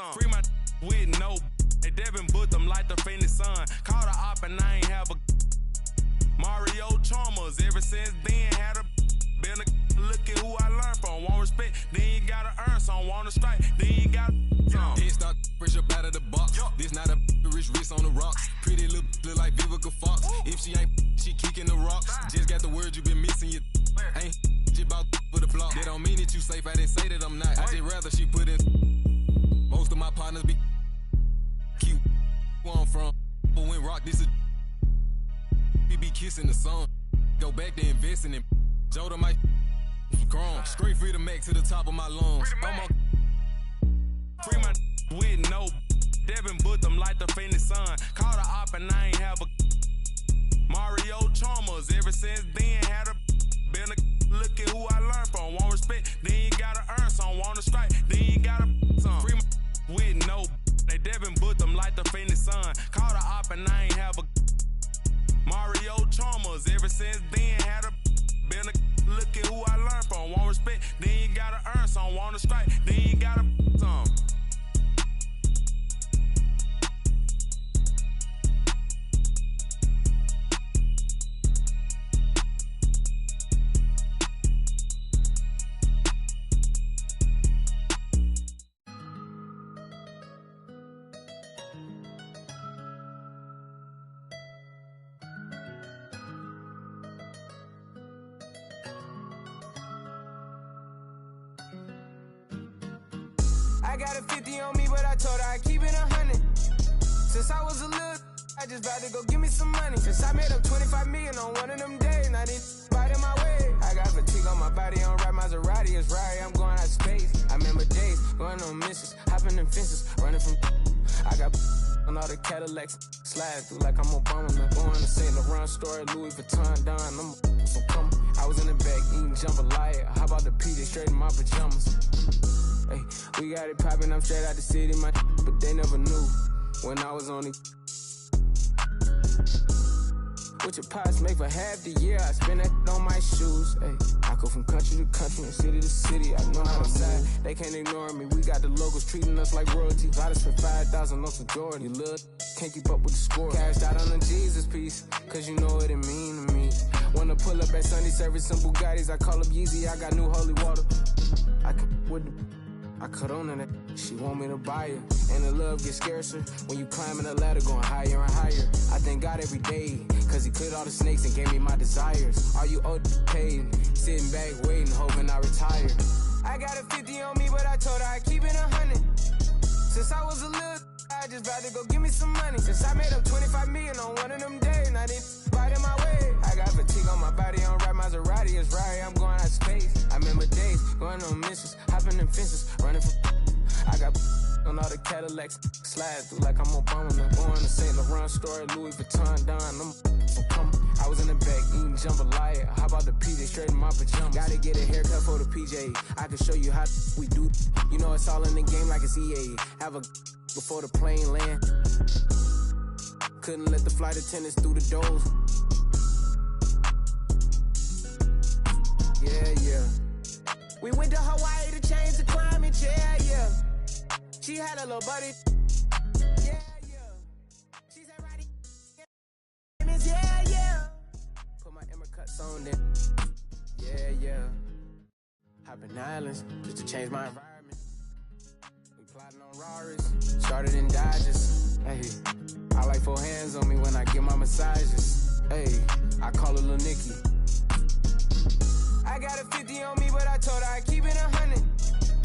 some. Free my with no. They Devin booked them like the Phoenix Sun. Called a op and I ain't have a Mario Chalmers. Ever since then, had a been a look at who I learned from. Want respect, then you gotta earn some. Want to strike, then you gotta some. Head start fresh up out of the box. This not a rich wrist on the rocks. Pretty little look like Vivica Fox. If she ain't, she kicking the rocks. Just got the word you been missing. You ain't just about for the block. That don't mean that you safe. I didn't say that I'm not. I just rather she put in. Most of my partners be cute. Where I'm from, but when rock this is. We be kissing the sun. Go back to investing in. Joda my grown. Straight free to Mac to the top of my lungs. Free my with no. Devin booked them like the Phoenix Sun. Called a op and I ain't have a Mario Chalmers. Ever since then, had a been a look at who I learned from. Want respect, then you gotta earn some. Want to strike, then you gotta some. Free my with no. They Devin booked them like the Phoenix Sun. Called a op and I ain't have a Mario Chalmers. Ever since then, had a been a look at who I learned from. Want respect, then you gotta earn some. Want to strike, then you gotta some. I got a 50 on me, but I told her I'd keep it 100. Since I was a little, I just about to go give me some money. Since I made up 25 million on one of them days, now this right in my way. I got fatigue on my body, on right Maserati, it's right, I'm going out of space. I remember days, going on missions, hopping in fences, running from I got on all the Cadillacs, slide through like I'm Obama. Going to St. Laurent store, Louis Vuitton, Don, I'm so come. I was in the back eating jambalaya. How about the PJ straight in my pajamas? Hey, we got it poppin', I'm straight out the city, my but they never knew when I was on it. What your pots make for half the year, I spend that on my shoes. Hey, I go from country to country and city to city, I know how to side. They can't ignore me, we got the locals treating us like royalty. I just spent 5,000 on some Jordan, you little can't keep up with the score. Cashed out on the Jesus piece, cause you know what it mean to me. Wanna pull up at Sunday service in Bugattis, I call up Yeezy, I got new holy water. I can with the I cut on that, she want me to buy her. And the love gets scarcer when you climbing the ladder going higher and higher. I thank God every day, cause he cleared all the snakes and gave me my desires. All you owed paid, sitting back waiting, hoping I retire. I got a 50 on me, but I told her I'd keep it 100. Since I was a little, I just about to go give me some money. Since I made up 25 million on one of them days, now this right in my way. I got fatigue on my body, on right Maserati, it's right, I'm going out of space. I remember days, going on missions, hopping in fences, running from I got on all the Cadillacs, slide through like I'm Obama. Going to St. Laurent store, Louis Vuitton, Don, I'm so come. I was in the back eating jambalaya. How about the PJ straight in my pajamas? Gotta get a haircut for the PJ. I can show you how we do. You know it's all in the game like it's EA. Have a before the plane land. Couldn't let the flight attendants through the doors. Yeah. We went to Hawaii to change the climate, yeah. She had a little buddy, yeah. She said, Roddy, yeah. Put my Emma cuts on there, yeah. Hopping islands just to change my environment. We plotting on Raris, started in Dodges. Hey, I like 4 hands on me when I get my massages. Hey, I call her Lil Nicky. I got a 50 on me, but I told her I'd keep it 100.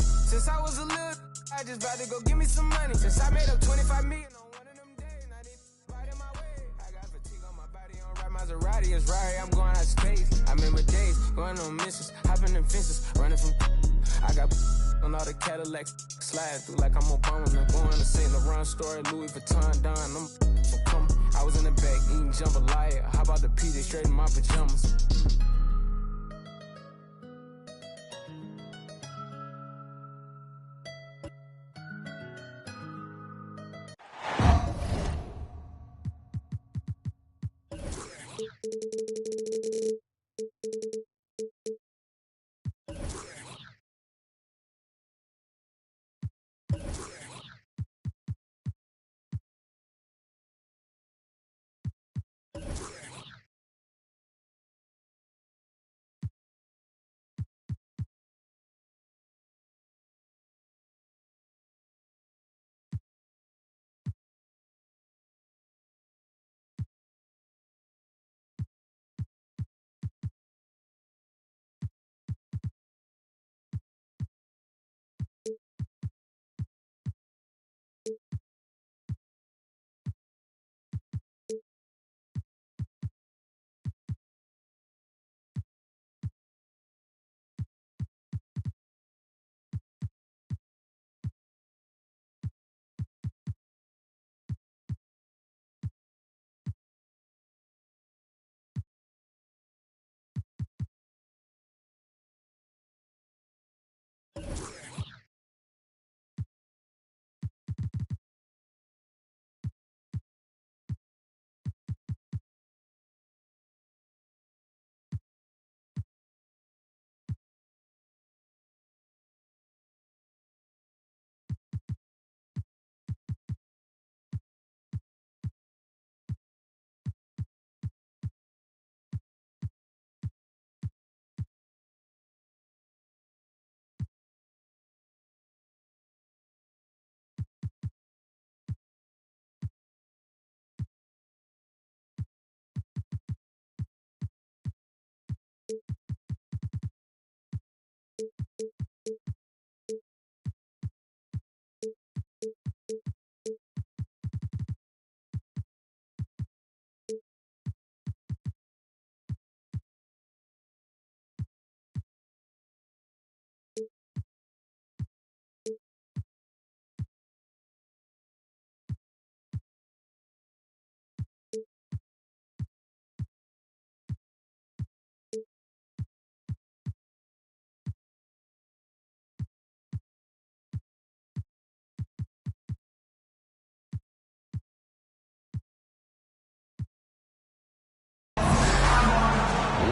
Since I was a little, I just about to go give me some money. Since I made up 25 million on one of them days, now this right in my way. I got fatigue on my body, on right Maserati, it's right, I'm going out of space. I remember days, going on missions, hopping in fences, running from I got on all the Cadillacs, slide through like I'm Obama. Going to St. Laurent store, Louis Vuitton, Don, I'm so come. I was in the back eating jambalaya. How about the PJ straight in my pajamas?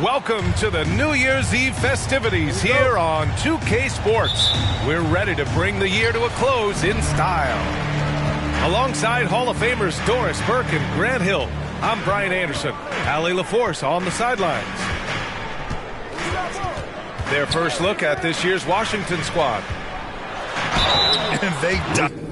Welcome to the New Year's Eve festivities here on 2K Sports. We're ready to bring the year to a close in style. Alongside Hall of Famers Doris Burke and Grant Hill, I'm Brian Anderson. Allie LaForce on the sidelines. Their first look at this year's Washington squad. And they done.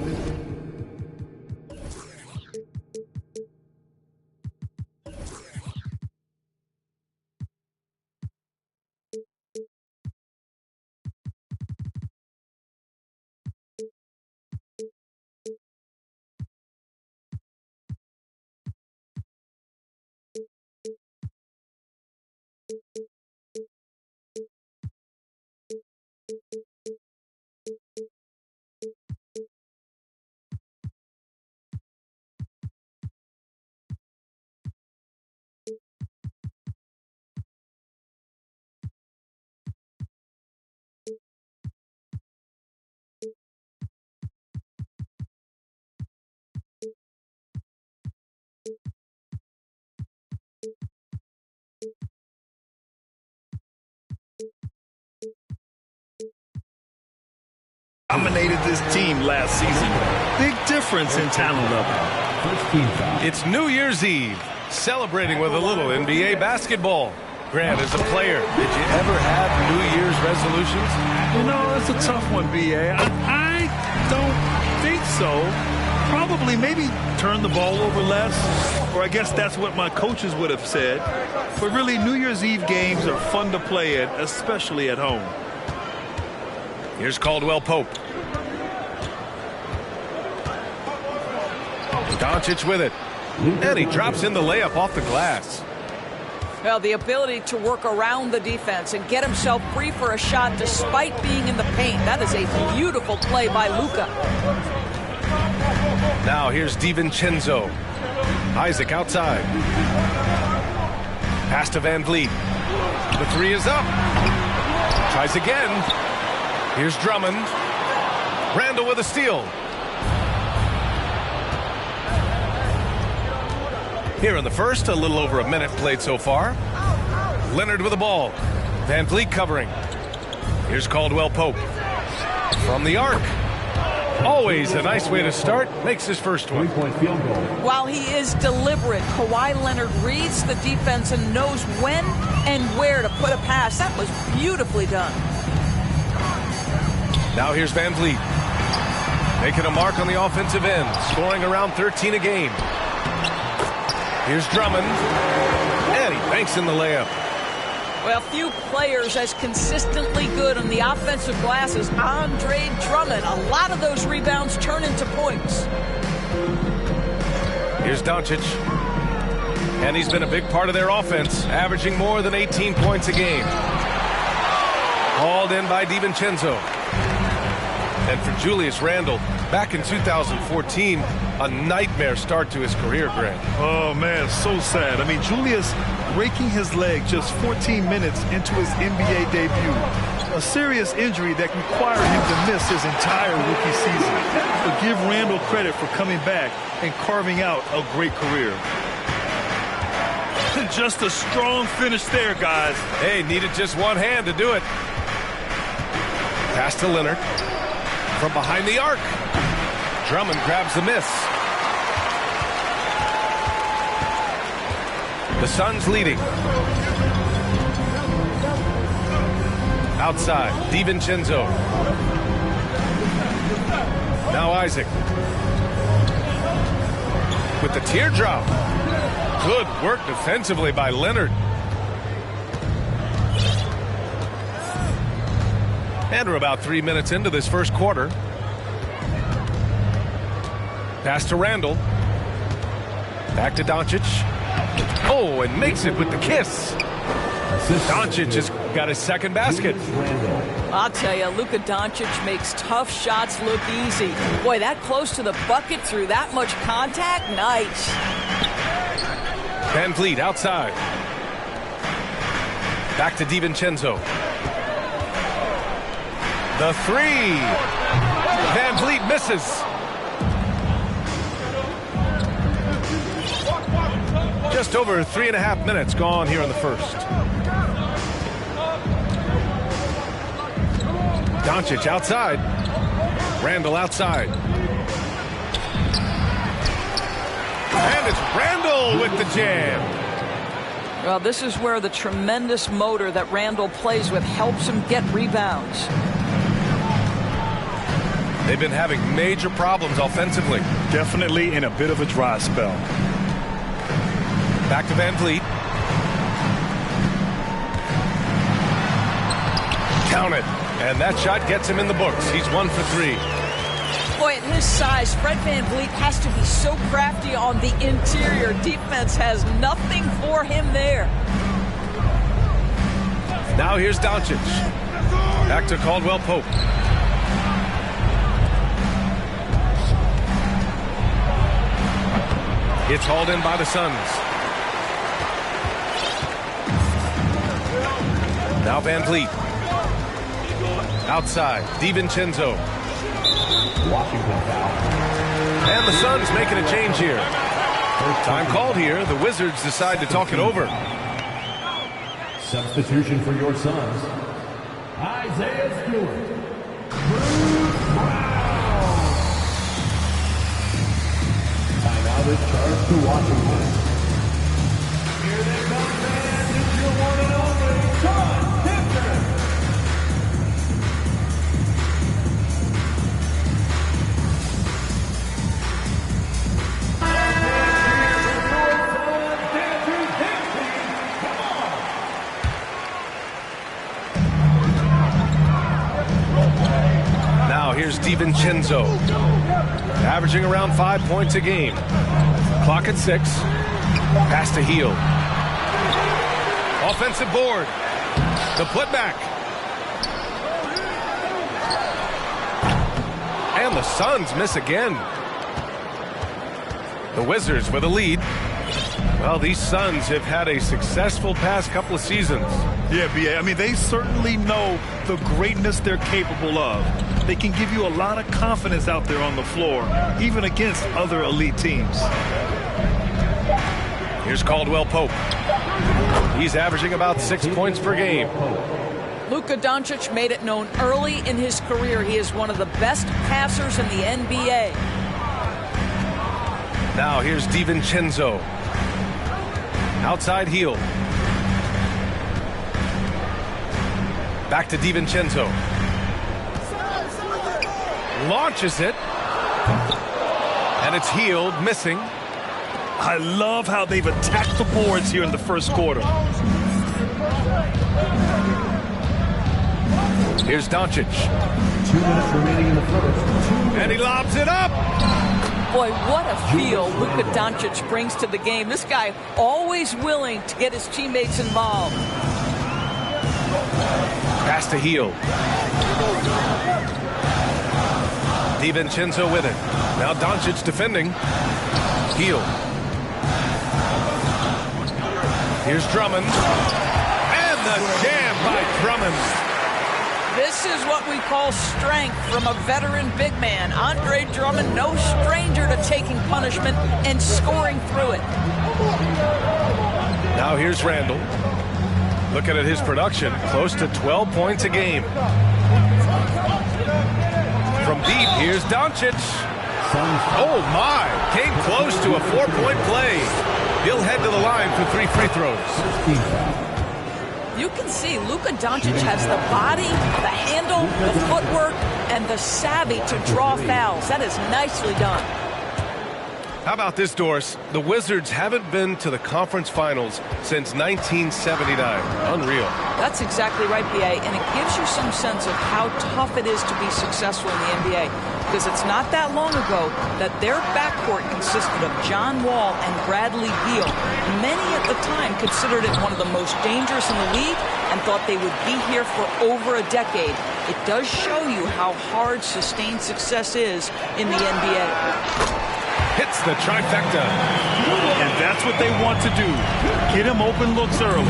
Dominated this team last season. Big difference in talent level. It's New Year's Eve, celebrating with a little NBA basketball. Grant, as a player, did you ever have New Year's resolutions? You know, it's a tough one, B.A. I don't think so. Probably maybe turn the ball over less, or I guess that's what my coaches would have said. But really, New Year's Eve games are fun to play at, especially at home. Here's Caldwell Pope. Doncic with it. And he drops in the layup off the glass. Well, the ability to work around the defense and get himself free for a shot despite being in the paint. That is a beautiful play by Luka. Now here's DiVincenzo. Isaac outside. Pass to Van Vliet. The three is up. Tries again. Here's Drummond. Randall with a steal. Here in the first, a little over a minute played so far. Leonard with the ball. Van Vliet covering. Here's Caldwell Pope. From the arc. Always a nice way to start. Makes his first one. While he is deliberate, Kawhi Leonard reads the defense and knows when and where to put a pass. That was beautifully done. Now here's Van Vliet. Making a mark on the offensive end. Scoring around 13 a game. Here's Drummond. And he banks in the layup. Well, few players as consistently good on the offensive glass as Andre Drummond. A lot of those rebounds turn into points. Here's Doncic. And he's been a big part of their offense, averaging more than 18 points a game. Hauled in by DiVincenzo. And for Julius Randle, back in 2014, a nightmare start to his career, Grant. Oh, man, so sad. I mean, Julius breaking his leg just 14 minutes into his NBA debut. A serious injury that required him to miss his entire rookie season. But give Randle credit for coming back and carving out a great career. Just a strong finish there, guys. Hey, needed just one hand to do it. Pass to Leonard. From behind the arc. Drummond grabs the miss. The Suns leading. Outside, DiVincenzo. Now Isaac. With the teardrop. Good work defensively by Leonard. And we're about 3 minutes into this first quarter. Pass to Randall. Back to Doncic. Oh, and makes it with the kiss. Doncic has got his second basket. I'll tell you, Luka Doncic makes tough shots look easy. Boy, that close to the bucket through that much contact, nice. Van Vliet outside. Back to DiVincenzo. The three. Van Vliet misses. Just over 3.5 minutes gone here in the first. Doncic outside. Randall outside. And it's Randall with the jam. Well, this is where the tremendous motor that Randall plays with helps him get rebounds. They've been having major problems offensively. Definitely in a bit of a dry spell. Back to Van Vliet. Count it. And that shot gets him in the books. He's 1 for 3. Boy, at his size, Fred Van Vliet has to be so crafty on the interior. Defense has nothing for him there. Now here's Doncic. Back to Caldwell Pope. It's hauled in by the Suns. Now Van Vliet. Outside, DiVincenzo. And the Suns making a change here. Time called here. The Wizards decide to talk it over. Substitution for your Suns. Isaiah Stewart. Timeout is charged to Washington. Here they come, fans. It's your one and only John Tipton. Here's DiVincenzo, averaging around 5 points a game. Clock at 6. Pass to Hield. Offensive board. The putback. And the Suns miss again. The Wizards with a lead. Well, these Suns have had a successful past couple of seasons. Yeah, B.A. I mean, they certainly know the greatness they're capable of. They can give you a lot of confidence out there on the floor, even against other elite teams. Here's Caldwell Pope. He's averaging about 6 points per game. Luka Doncic made it known early in his career he is one of the best passers in the NBA. Now here's DiVincenzo. Outside Hield. Back to DiVincenzo. Launches it. And it's Hield missing. I love how they've attacked the boards here in the first quarter. Here's Doncic. 2 minutes remaining in the first. And he lobs it up. Boy, what a feel Luka Doncic brings to the game. This guy always willing to get his teammates involved. Pass to Hield. DiVincenzo with it. Now Doncic defending. Hield. Here's Drummond. And the jam by Drummond. This is what we call strength from a veteran big man. Andre Drummond, no stranger to taking punishment and scoring through it. Now here's Randall. Looking at his production, close to 12 points a game. From deep, here's Doncic. Oh my, came close to a 4-point play. He'll head to the line for 3 free throws. You can see Luka Doncic has the body, the handle, the footwork, and the savvy to draw fouls. That is nicely done. How about this, Doris? The Wizards haven't been to the conference finals since 1979. Unreal. That's exactly right, B.A., and it gives you some sense of how tough it is to be successful in the NBA. Because it's not that long ago that their backcourt consisted of John Wall and Bradley Beal. Many at the time considered it one of the most dangerous in the league and thought they would be here for over a decade. It does show you how hard sustained success is in the NBA. Hits the trifecta. And that's what they want to do. Get him open looks early.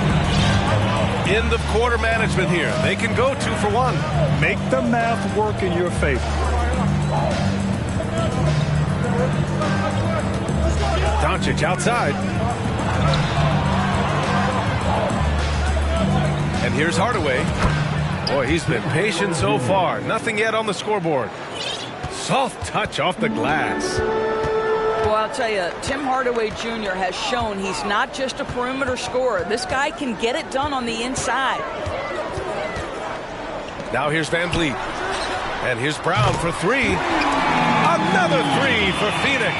End of quarter management here. They can go 2 for 1. Make the math work in your favor. Doncic outside. And here's Hardaway. Boy, he's been patient so far. Nothing yet on the scoreboard. Soft touch off the glass. Well, I'll tell you, Tim Hardaway Jr. has shown he's not just a perimeter scorer. This guy can get it done on the inside. Now here's Van Vliet. And here's Brown for 3. Another 3 for Phoenix.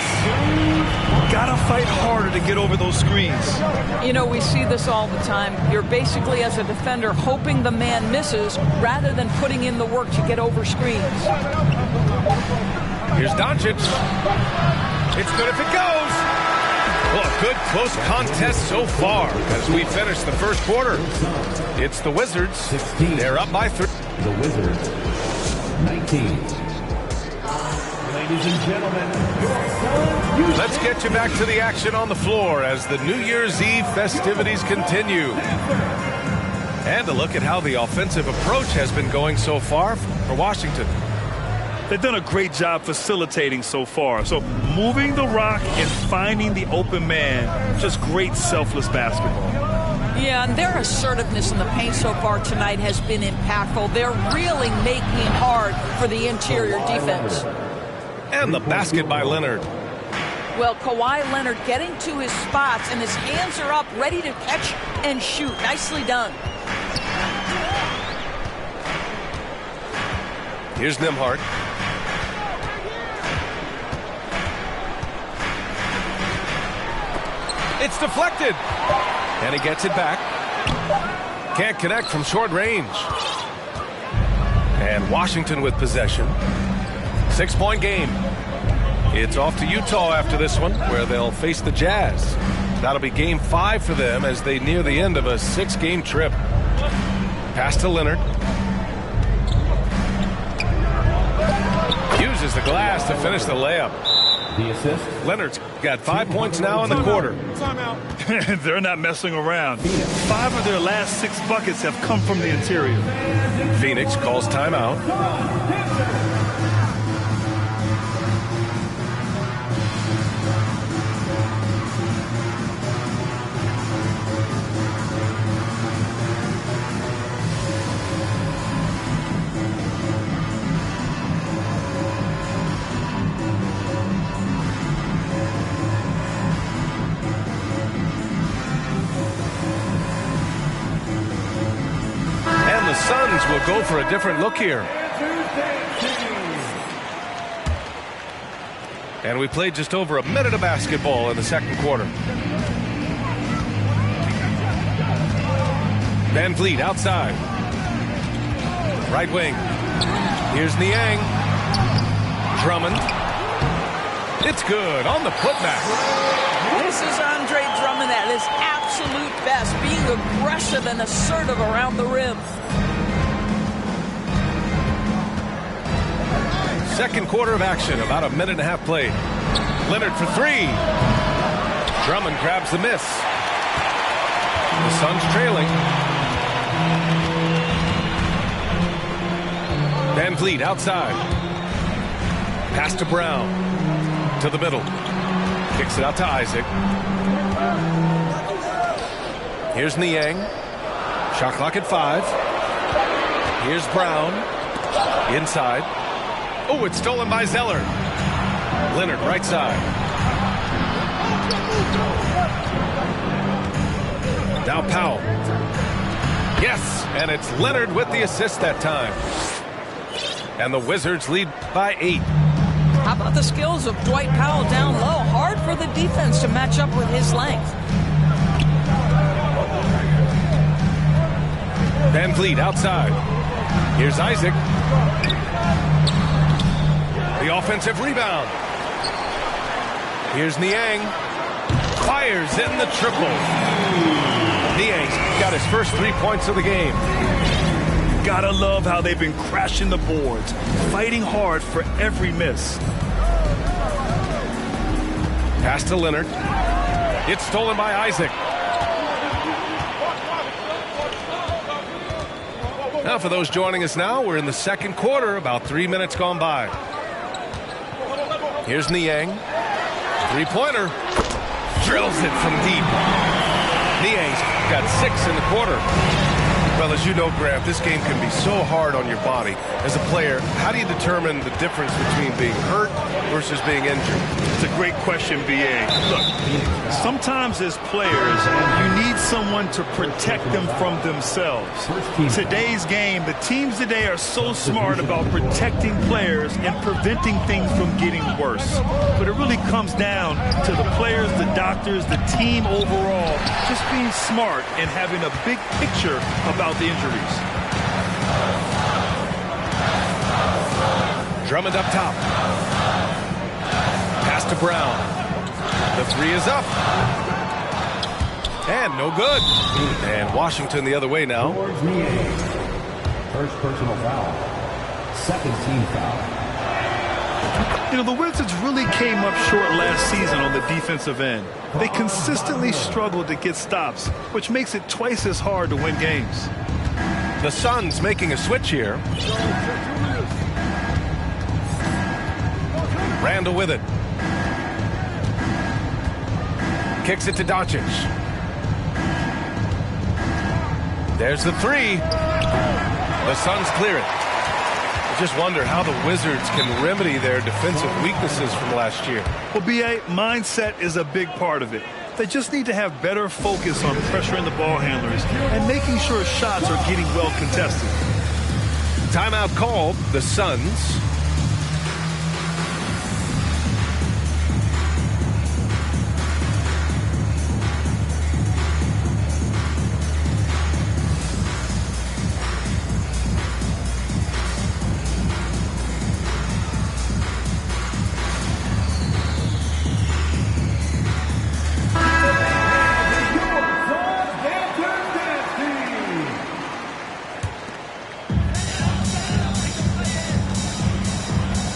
Gotta fight harder to get over those screens. You know, we see this all the time. You're basically, as a defender, hoping the man misses rather than putting in the work to get over screens. Here's Doncic. It's good if it goes. Well, a good close contest so far as we finish the first quarter. It's the Wizards. 16. They're up by 3. The Wizards, 19. Ladies and gentlemen, Let's get you back to the action on the floor as the New Year's Eve festivities continue. And a look at how the offensive approach has been going so far for Washington. They've done a great job facilitating so far. So moving the rock and finding the open man, just great selfless basketball. Yeah, and their assertiveness in the paint so far tonight has been impactful. They're really making it hard for the interior defense. And the basket by Leonard. Well, Kawhi Leonard getting to his spots, and his hands are up, ready to catch and shoot. Nicely done. Here's Nembhard. It's deflected. And he gets it back. Can't connect from short range. And Washington with possession. 6-point game. It's off to Utah after this one, where they'll face the Jazz. That'll be game 5 for them as they near the end of a 6-game trip. Pass to Leonard. Uses the glass to finish the layup. the assist. Leonard's got 5 points now in the quarter. They're not messing around. 5 of their last 6 buckets have come from the interior. Phoenix calls timeout. Suns will go for a different look here. And we played just over a minute of basketball in the second quarter. Van Vliet outside. Right wing. Here's Niang. Drummond. It's good on the putback. This is Andre Drummond at his absolute best, being aggressive and assertive around the rim. Second quarter of action, about a minute and a half played. Leonard for 3. Drummond grabs the miss. The Suns trailing. Van Vliet outside. Pass to Brown. To the middle. Kicks it out to Isaac. Here's Niang. Shot clock at 5. Here's Brown. Inside. Oh, it's stolen by Zeller. Leonard right side. Now Powell. Yes, and it's Leonard with the assist that time. And the Wizards lead by 8. How about the skills of Dwight Powell down low? Hard for for the defense to match up with his length. Van Vliet outside. Here's Isaac. The offensive rebound. Here's Niang. Fires in the triple. Niang's got his first 3 points of the game. Gotta love how they've been crashing the boards, fighting hard for every miss. Pass to Leonard. It's stolen by Isaac. Now for those joining us now, we're in the second quarter, about 3 minutes gone by. Here's Niang. Three-pointer. Drills it from deep. Niang's got 6 in the quarter. Well, as you know, Grant, this game can be so hard on your body. As a player, how do you determine the difference between being hurt versus being injured? It's a great question, B.A. Look, sometimes as players, you need someone to protect them from themselves. Today's game, the teams today are so smart about protecting players and preventing things from getting worse. But it really comes down to the players, the doctors, the team overall, just being smart and having a big picture about the injuries. Drummond up top. Pass to Brown. The three is up. And no good. And Washington the other way now. First personal foul. Second team foul. You know, the Wizards really came up short last season on the defensive end. They consistently struggled to get stops, which makes it twice as hard to win games. The Suns making a switch here. Randall with it. Kicks it to Doncic. There's the three. The Suns clear it. I just wonder how the Wizards can remedy their defensive weaknesses from last year. Well, B.A., mindset is a big part of it. They just need to have better focus on pressuring the ball handlers and making sure shots are getting well contested. Timeout called. The Suns.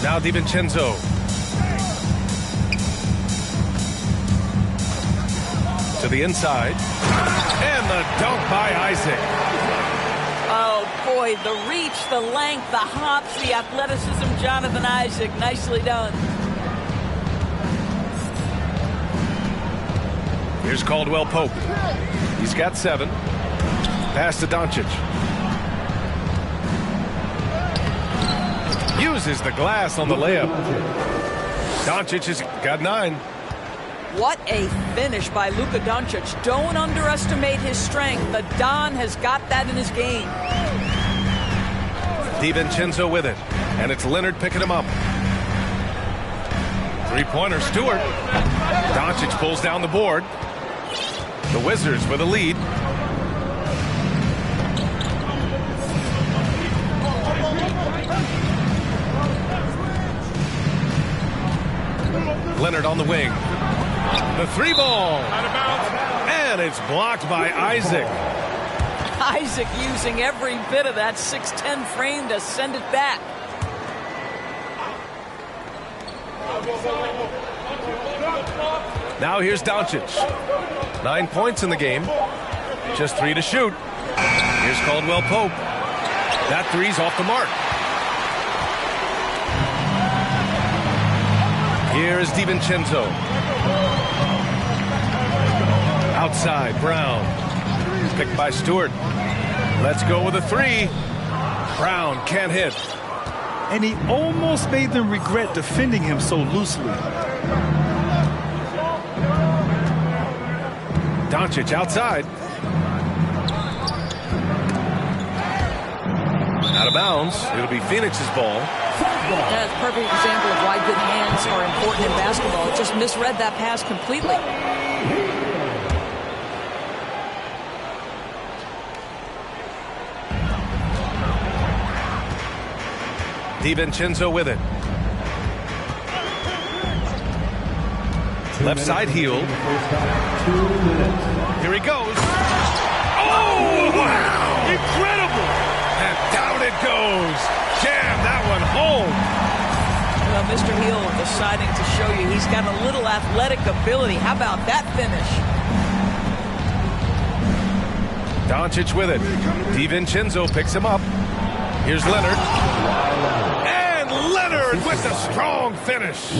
Now DiVincenzo. To the inside. And the dunk by Isaac. Oh, boy, the reach, the length, the hops, the athleticism, Jonathan Isaac. Nicely done. Here's Caldwell Pope. He's got 7. Pass to Doncic. Uses the glass on the layup. Doncic has got 9. What a finish by Luka Doncic. Don't underestimate his strength. The Don has got that in his game. DiVincenzo with it. And it's Leonard picking him up. Three-pointer, Stewart. Doncic pulls down the board. The Wizards with a lead. Leonard on the wing. The three ball. And it's blocked by Isaac. Isaac using every bit of that 6'10" frame to send it back. Now here's Doncic. 9 points in the game. Just 3 to shoot. Here's Caldwell Pope. That three's off the mark. Here is DiVincenzo. Outside, Brown. Picked by Stewart. Let's go with a three. Brown can't hit. And he almost made them regret defending him so loosely. Doncic outside. Out of bounds. It'll be Phoenix's ball. That's a perfect example of why good hands are important in basketball. Just misread that pass completely. DiVincenzo with it. Left side heel. Here he goes. Oh, wow! Incredible! And down it goes. Jam that one home. Well, Mr. Hill deciding to show you he's got a little athletic ability. How about that finish? Doncic with it. DiVincenzo picks him up. Here's Leonard. And Leonard with the strong finish.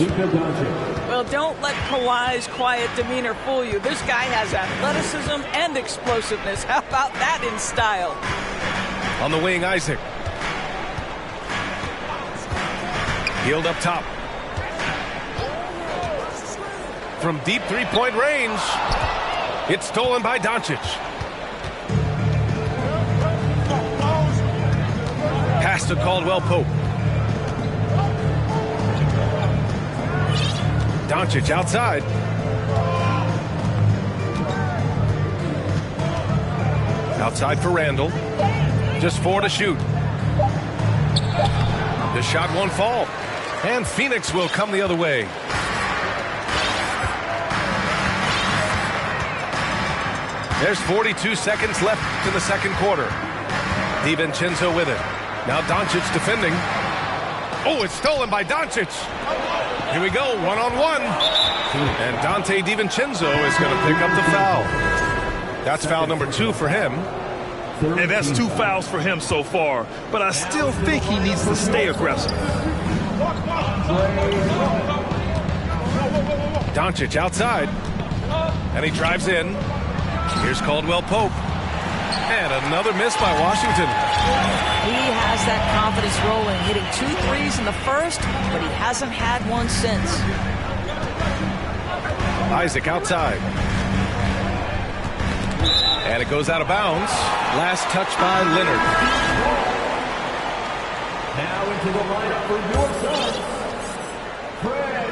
Well, don't let Kawhi's quiet demeanor fool you. This guy has athleticism and explosiveness. How about that in style? On the wing, Isaac. Healed up top. From deep three-point range. It's stolen by Doncic. Pass to Caldwell Pope. Doncic outside. Outside for Randall. Just 4 to shoot. The shot won't fall. And Phoenix will come the other way. There's 42 seconds left in the second quarter. DiVincenzo with it. Now Doncic defending. Oh, it's stolen by Doncic. Here we go, one-on-one. And Dante DiVincenzo is going to pick up the foul. That's foul number 2 for him. And that's 2 fouls for him so far. But I still think he needs to stay aggressive. Doncic outside. And he drives in. Here's Caldwell Pope. And another miss by Washington. He has that confidence rolling, hitting 2 threes in the first, but he hasn't had one since. Isaac outside. And it goes out of bounds. Last touch by Leonard. Now into the lineup for your Suns, Fred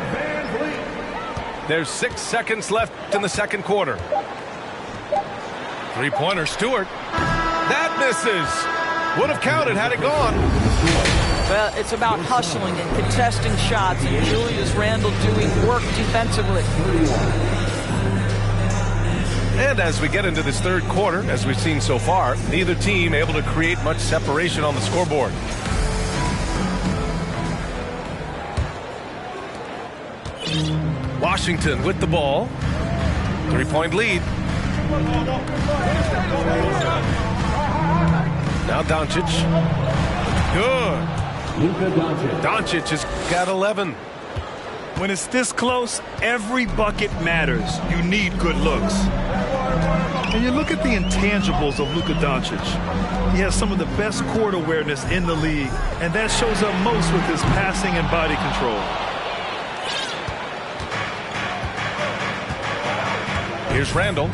VanVleet. There's 6 seconds left in the second quarter. Three-pointer, Stewart. That misses. Would have counted had it gone. Well, it's about hustling and contesting shots, and Julius Randle doing work defensively. And as we get into this third quarter, as we've seen so far, neither team able to create much separation on the scoreboard. Washington with the ball. 3-point lead. Now Doncic. Good. Doncic has got 11. When it's this close, every bucket matters. You need good looks. And you look at the intangibles of Luka Doncic. He has some of the best court awareness in the league, and that shows up most with his passing and body control. Here's Randall.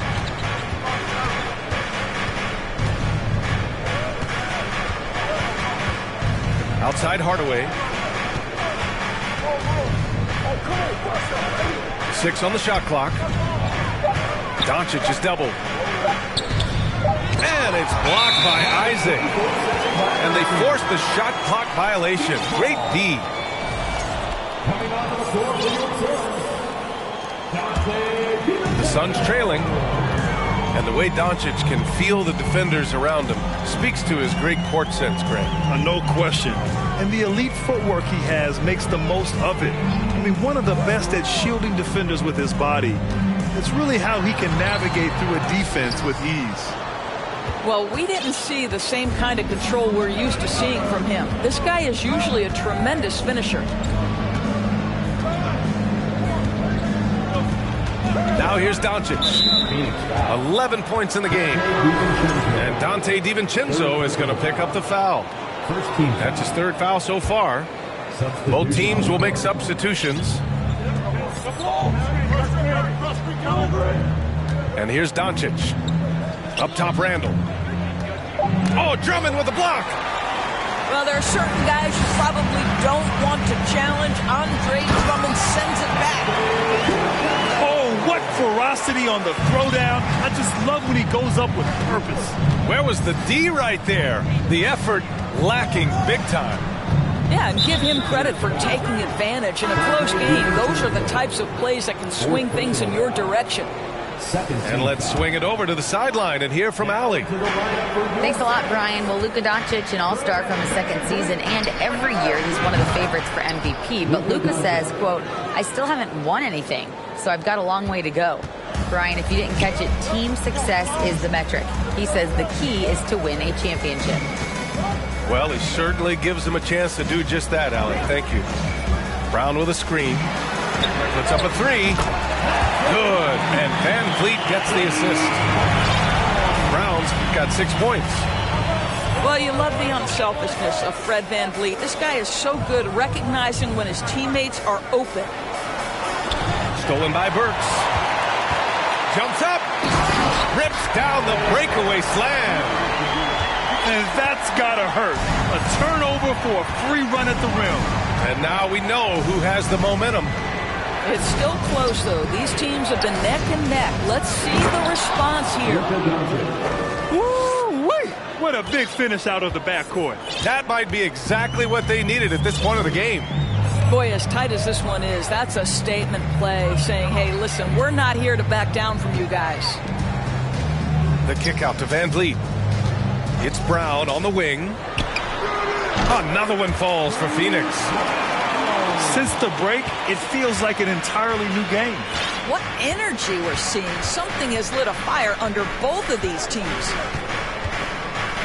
Outside Hardaway. 6 on the shot clock. Doncic is doubled. And it's blocked by Isaac. And they forced the shot clock violation. Great D. The Suns trailing. And the way Doncic can feel the defenders around him speaks to his great court sense, Greg. No question. And the elite footwork he has makes the most of it. I mean, one of the best at shielding defenders with his body. It's really how he can navigate through a defense with ease. Well, we didn't see the same kind of control we're used to seeing from him. This guy is usually a tremendous finisher. Now here's Doncic. 11 points in the game. And Dante DiVincenzo is going to pick up the foul. That's his 3rd foul so far. Both teams will make substitutions. And here's Doncic. Up top, Randall. Oh, Drummond with the block. Well, there are certain guys you probably don't want to challenge. Andre Drummond sends it back. Oh, what ferocity on the throwdown. I just love when he goes up with purpose. Where was the D right there? The effort lacking big time. Yeah, and give him credit for taking advantage in a close game. Those are the types of plays that can swing things in your direction. And let's swing it over to the sideline and hear from Allie. Thanks a lot, Brian. Well, Luka Doncic, an all-star from his second season, and every year he's one of the favorites for MVP. But Luka says, quote, I still haven't won anything, so I've got a long way to go. Brian, if you didn't catch it, team success is the metric. He says the key is to win a championship. Well, he certainly gives him a chance to do just that, Allie. Thank you. Brown with a screen. Puts up a three. Good. And Van Vliet gets the assist. Brown's got 6 points. Well, you love the unselfishness of Fred Van Vliet. This guy is so good recognizing when his teammates are open. Stolen by Burks. Jumps up. Rips down the breakaway slam. And that's gotta hurt. A turnover for a free run at the rim. And now we know who has the momentum. It's still close, though. These teams have been neck and neck. Let's see the response here. Woo-wee! What a big finish out of the backcourt. That might be exactly what they needed at this point of the game. Boy, as tight as this one is, that's a statement play saying, hey, listen, we're not here to back down from you guys. The kick out to Van Vliet. It's Brown on the wing. Another one falls for Phoenix. Since the break, it feels like an entirely new game. What energy we're seeing. Something has lit a fire under both of these teams.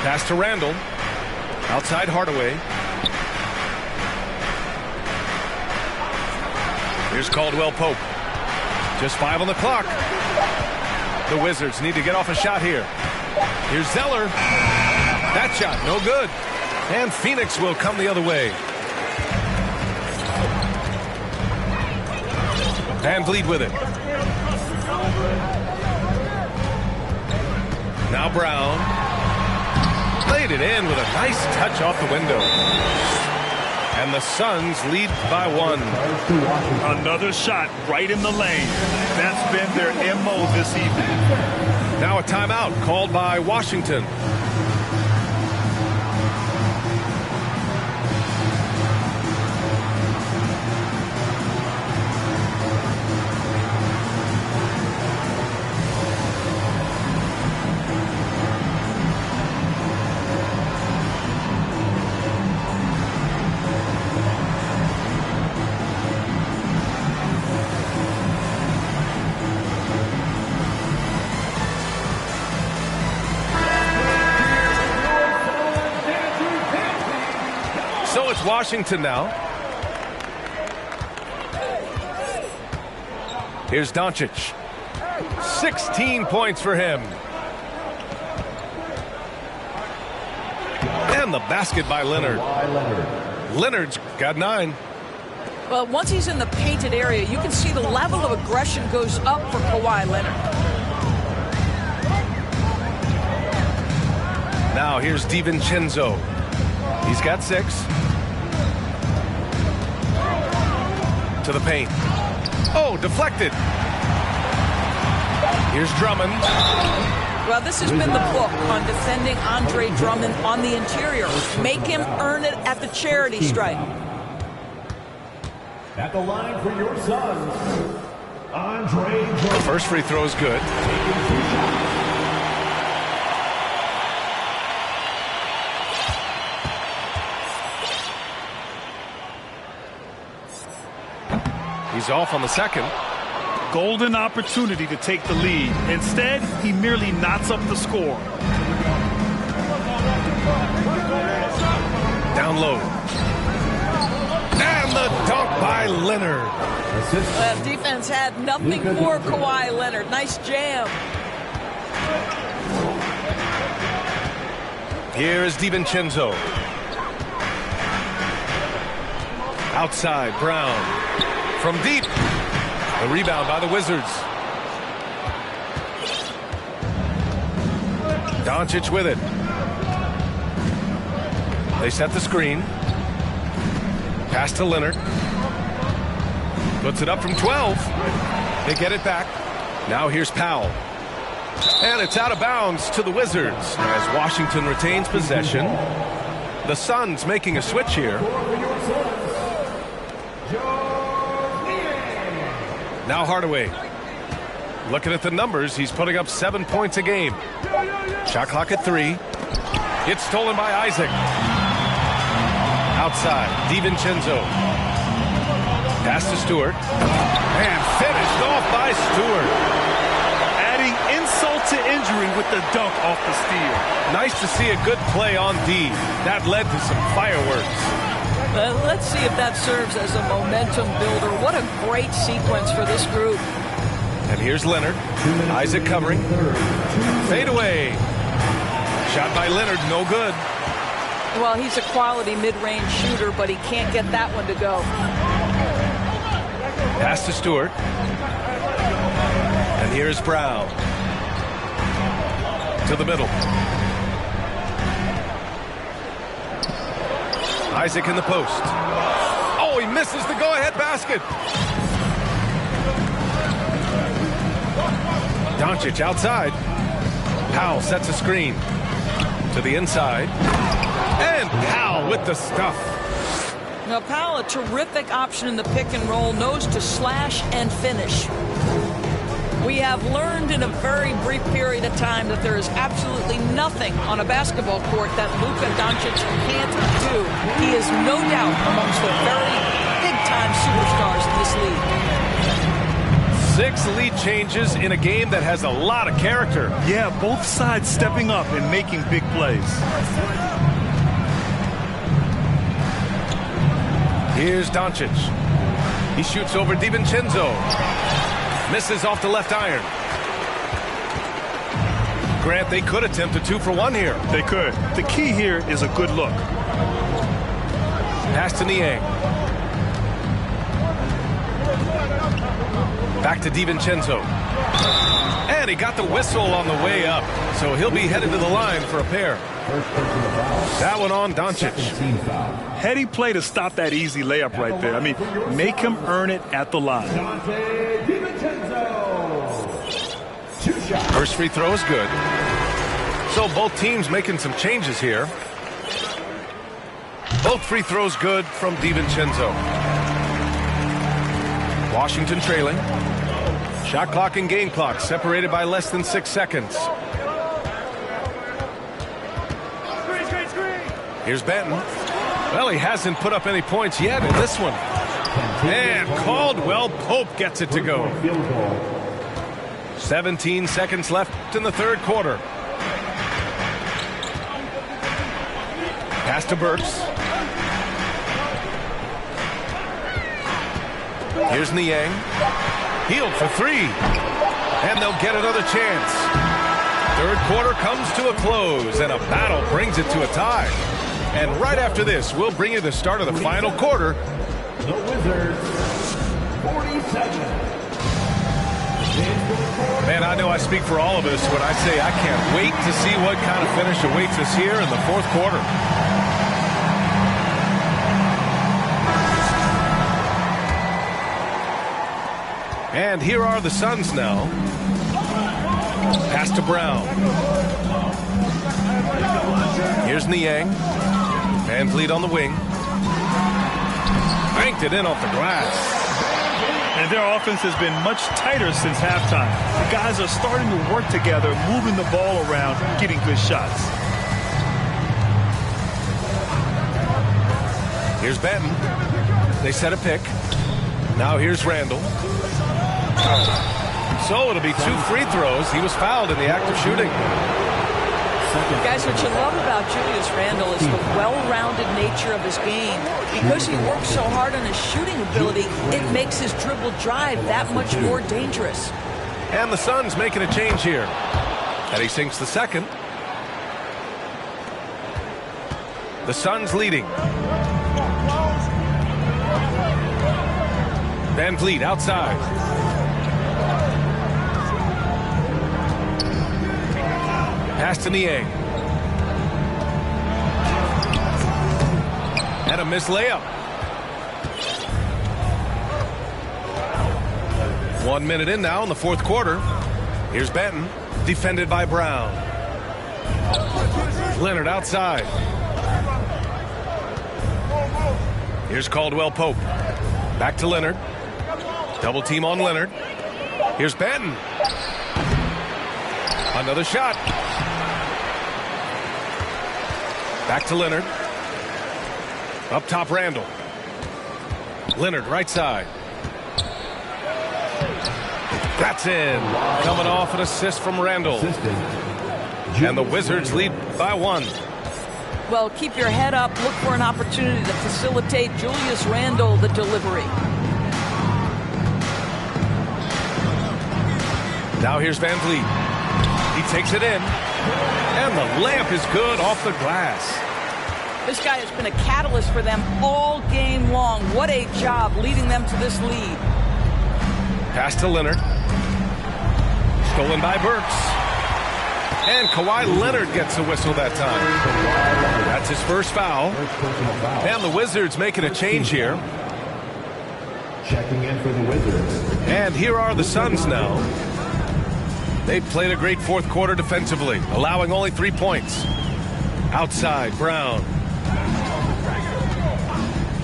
Pass to Randall. Outside Hardaway. Here's Caldwell Pope. Just 5 on the clock. The Wizards need to get off a shot here. Here's Zeller. That shot, no good. And Phoenix will come the other way. Van Vliet with it. Now Brown. Laid it in with a nice touch off the window. And the Suns lead by 1. Another shot right in the lane. That's been their MO this evening. Now a timeout called by Washington. Washington now. Here's Doncic. 16 points for him. And the basket by Leonard. Leonard's got 9. Well, once he's in the painted area, you can see the level of aggression goes up for Kawhi Leonard. Now here's DiVincenzo. He's got 6. To the paint. Oh, deflected. Here's Drummond. Well, this has been the book on defending Andre Drummond on the interior. Make him earn it at the charity stripe. At the line for your Suns, Andre Drummond. The first free throw is good. He's off on the second. Golden opportunity to take the lead. Instead, he merely knots up the score. Down low. And the dunk by Leonard. Defense had nothing for Kawhi Leonard. Nice jam. Here is DiVincenzo. Outside, Brown. From deep. The rebound by the Wizards. Doncic with it. They set the screen. Pass to Leonard. Puts it up from 12. They get it back. Now here's Powell. And it's out of bounds to the Wizards as Washington retains possession. The Suns making a switch here. Now Hardaway. Looking at the numbers, he's putting up 7 points a game. Shot clock at 3. It's stolen by Isaac. Outside, DiVincenzo. Pass to Stewart. And finished off by Stewart. Adding insult to injury with the dunk off the steal. Nice to see a good play on D. That led to some fireworks. Let's see if that serves as a momentum builder. What a great sequence for this group. And here's Leonard. Isaac covering. Fade away. Shot by Leonard, no good. Well, he's a quality mid-range shooter, but he can't get that one to go. Pass to Stewart. And here's Brown. To the middle. Isaac in the post. Oh, he misses the go-ahead basket. Doncic outside. Powell sets a screen. To the inside. And Powell with the stuff. Now, Powell, a terrific option in the pick and roll, knows to slash and finish. We have learned in a very brief period of time that there is absolutely nothing on a basketball court that Luka Doncic can't do. He is no doubt amongst the very big-time superstars in this league. 6 lead changes in a game that has a lot of character. Yeah, both sides stepping up and making big plays. Here's Doncic. He shoots over DiVincenzo. Misses off the left iron. Grant, they could attempt a 2-for-1 here. They could. The key here is a good look. Pass to Niang. Back to DiVincenzo. And he got the whistle on the way up. So he'll be headed to the line for a pair. That one on Doncic. Heady play to stop that easy layup right there. I mean, make him earn it at the line. First free throw is good. So both teams making some changes here. Both free throws good from DiVincenzo. Washington trailing. Shot clock and game clock separated by less than 6 seconds. Here's Benton. Well, he hasn't put up any points yet in this one. And Caldwell Pope gets it to go. 17 seconds left in the third quarter. Pass to Burks. Here's Niang. Healed for 3. And they'll get another chance. Third quarter comes to a close, and a battle brings it to a tie. And right after this, we'll bring you the start of the final quarter. The Wizards, 47. Man, I know I speak for all of us when I say I can't wait to see what kind of finish awaits us here in the fourth quarter. And here are the Suns now. Pass to Brown. Here's Niang. Van Vliet on the wing. Banked it in off the glass. And their offense has been much tighter since halftime. The guys are starting to work together, moving the ball around, getting good shots. Here's Benton. They set a pick. Now here's Randall. So it'll be 2 free throws. He was fouled in the act of shooting. Guys, what you love about Julius Randle is the well-rounded nature of his game. Because he works so hard on his shooting ability, it makes his dribble drive that much more dangerous. And the Suns making a change here. And he sinks the second. The Suns leading. Van Vliet outside. Pass to Niang. And a missed layup. 1 minute in now in the fourth quarter. Here's Benton, defended by Brown. Leonard outside. Here's Caldwell Pope. Back to Leonard. Double team on Leonard. Here's Benton. Another shot. Back to Leonard. Up top, Randall. Leonard right side. That's in. Coming off an assist from Randall. And the Wizards lead by 1. Well, keep your head up. Look for an opportunity to facilitate Julius Randle the delivery. Now here's Van Vliet. He takes it in. And the layup is good off the glass. This guy has been a catalyst for them all game long. What a job leading them to this lead. Pass to Leonard. Stolen by Burks. And Kawhi Leonard gets a whistle that time. That's his first foul. And the Wizards making a change here. Checking in for the Wizards. And here are the Suns now. They played a great fourth quarter defensively, allowing only 3 points. Outside, Brown.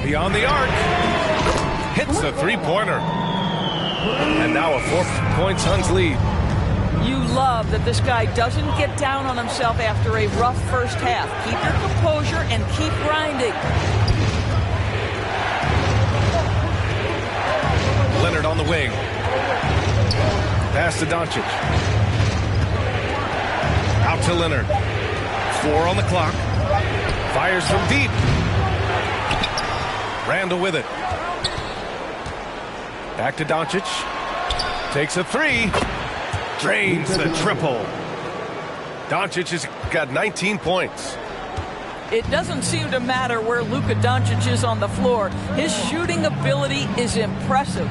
Beyond the arc. Hits the three-pointer. And now a 4-point Suns lead. You love that this guy doesn't get down on himself after a rough first half. Keep your composure and keep grinding. Leonard on the wing. Pass to Doncic. Out to Leonard. 4 on the clock. Fires from deep. Randall with it. Back to Doncic. Takes a 3. Drains the triple. Doncic has got 19 points. It doesn't seem to matter where Luka Doncic is on the floor. His shooting ability is impressive.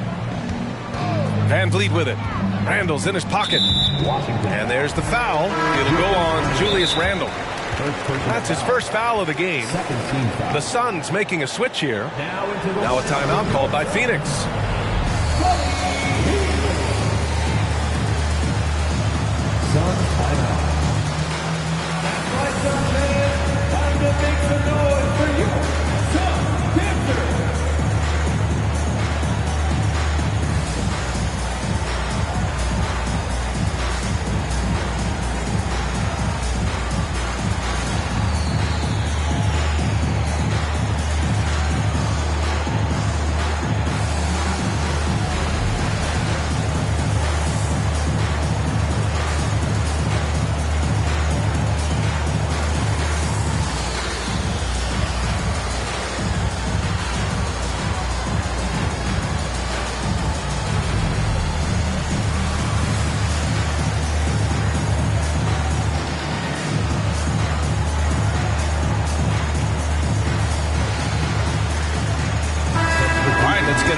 Van Vliet with it. Randall's in his pocket. And there's the foul. It'll go on Julius Randle. That's his first foul of the game. The Suns making a switch here. Now a timeout called by Phoenix. Suns timeout. Time to make some noise for you, Suns Panthers.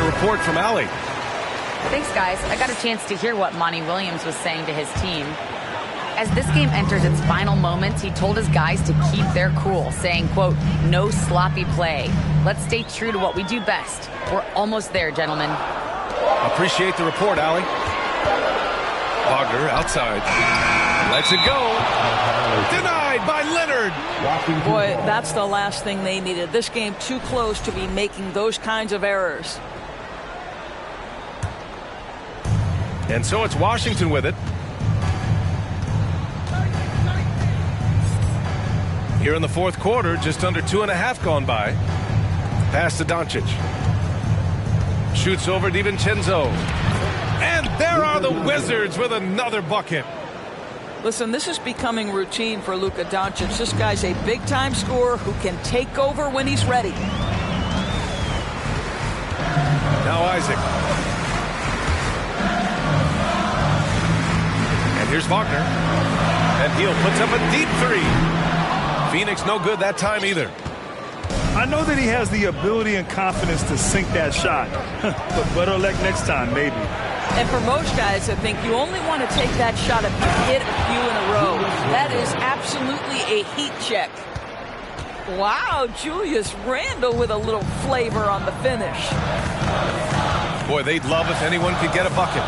Report from Allie. Thanks, guys. I got a chance to hear what Monty Williams was saying to his team. As this game enters its final moments, he told his guys to keep their cool, saying, quote, no sloppy play. Let's stay true to what we do best. We're almost there, gentlemen. Appreciate the report, Allie. Wagner outside. Lets it go. Denied by Leonard. Boy, that's the last thing they needed. This game too close to be making those kinds of errors. And so it's Washington with it. Here in the fourth quarter, just under 2.5 gone by. Pass to Doncic. Shoots over DiVincenzo. And there are the Wizards with another bucket. Listen, this is becoming routine for Luka Doncic. This guy's a big-time scorer who can take over when he's ready. Now Isaac. And here's Wagner. And Hill puts up a deep 3. Phoenix no good that time either. I know that he has the ability and confidence to sink that shot. But better luck next time, maybe. And for most guys, I think you only want to take that shot if you hit a few in a row. That is absolutely a heat check. Wow, Julius Randle with a little flavor on the finish. Boy, they'd love if anyone could get a bucket.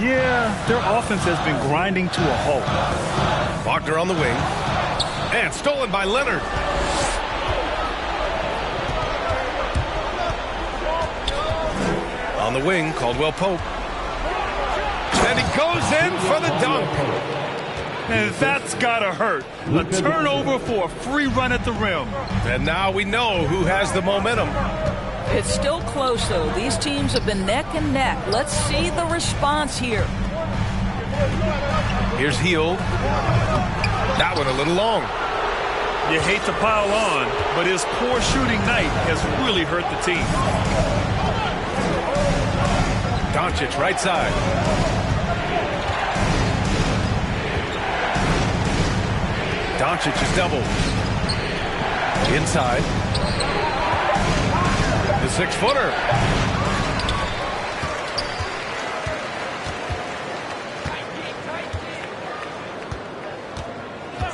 Yeah, their offense has been grinding to a halt. Wagner on the wing. And stolen by Leonard. On the wing, Caldwell Pope. And he goes in for the dunk. And that's gotta hurt. A turnover for a free run at the rim. And now we know who has the momentum. It's still close, though. These teams have been neck and neck. Let's see the response here. Here's Hield. That one a little long. You hate to pile on, but his poor shooting night has really hurt the team. Doncic right side. Doncic is doubled. Inside. The 6-footer.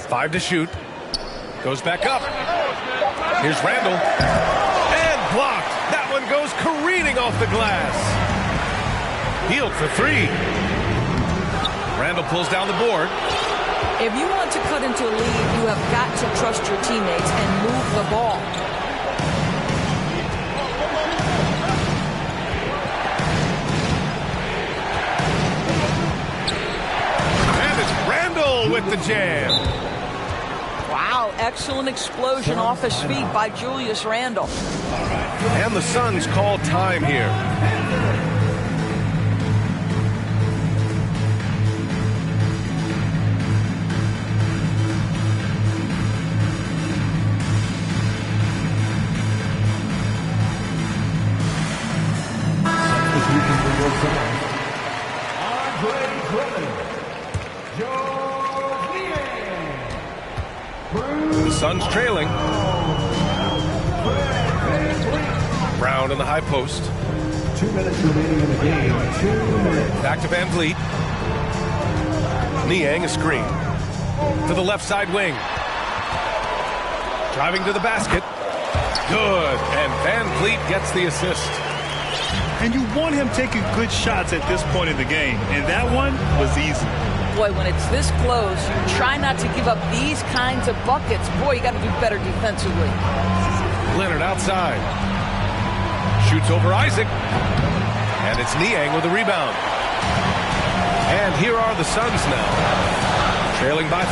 Five to shoot. Goes back up. Here's Randle. And blocked. That one goes careening off the glass. Hield for three. Randle pulls down the board. If you want to cut into a lead, you have got to trust your teammates and move the ball. And it's Randle with the jam. Wow, excellent explosion off his feet by Julius Randle. And the Suns call time here. The Suns trailing. Brown in the high post. 2 minutes remaining in the game. 2 minutes. Back to Van Vliet. Niang a screen. To the left side wing. Driving to the basket. Good. And Van Vliet gets the assist. And you want him taking good shots at this point in the game. And that one was easy. Boy, when it's this close, you try not to give up these kinds of buckets. Boy, you got to do better defensively. Leonard outside. Shoots over Isaac. And it's Niang with the rebound. And here are the Suns now. Trailing by 5.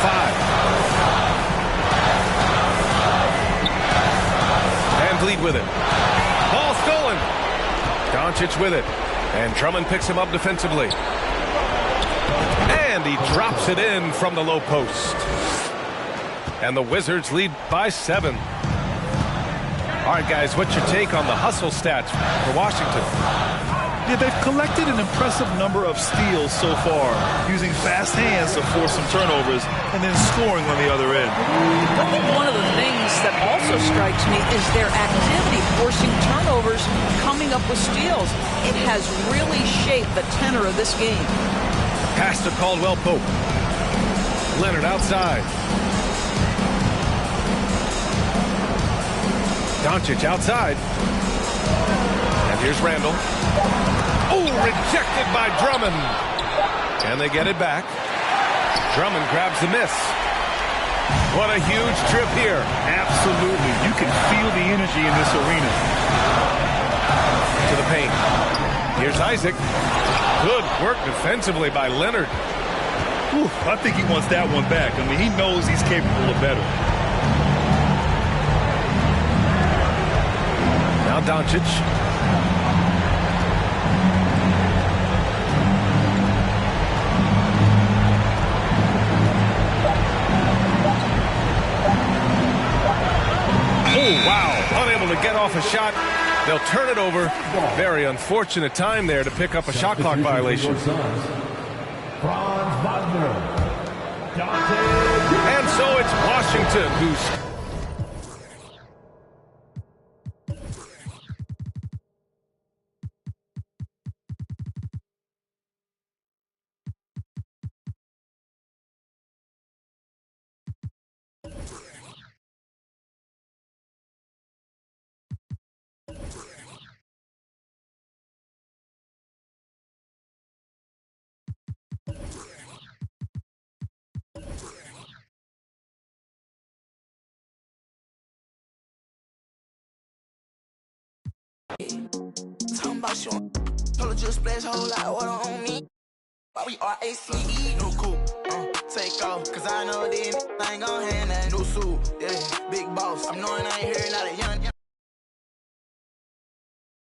Van Vliet with it. Ball stolen. Doncic with it. And Drummond picks him up defensively. And he drops it in from the low post. And the Wizards lead by 7. All right, guys, what's your take on the hustle stats for Washington? Yeah, they've collected an impressive number of steals so far, using fast hands to force some turnovers and then scoring on the other end. I think one of the things that also strikes me is their activity, forcing turnovers, coming up with steals. It has really shaped the tenor of this game. Pass to Caldwell Pope. Leonard outside. Doncic outside. And here's Randle. Oh, rejected by Drummond. And they get it back. Drummond grabs the miss. What a huge trip here. Absolutely. You can feel the energy in this arena. To the paint. Here's Isaac. Good work defensively by Leonard. Whew, I think he wants that one back. I mean, he knows he's capable of better. Now Doncic. Oh, wow. Unable to get off a shot. They'll turn it over. Very unfortunate time there to pick up a shot clock violation. And so it's Washington who's Talking about you, told her just splash a whole lot of water on me. Why we RACE, no cool, take off, cause I know these ain't gon' hand that new suit, yeah, big boss. I'm knowing I ain't hearing out a young.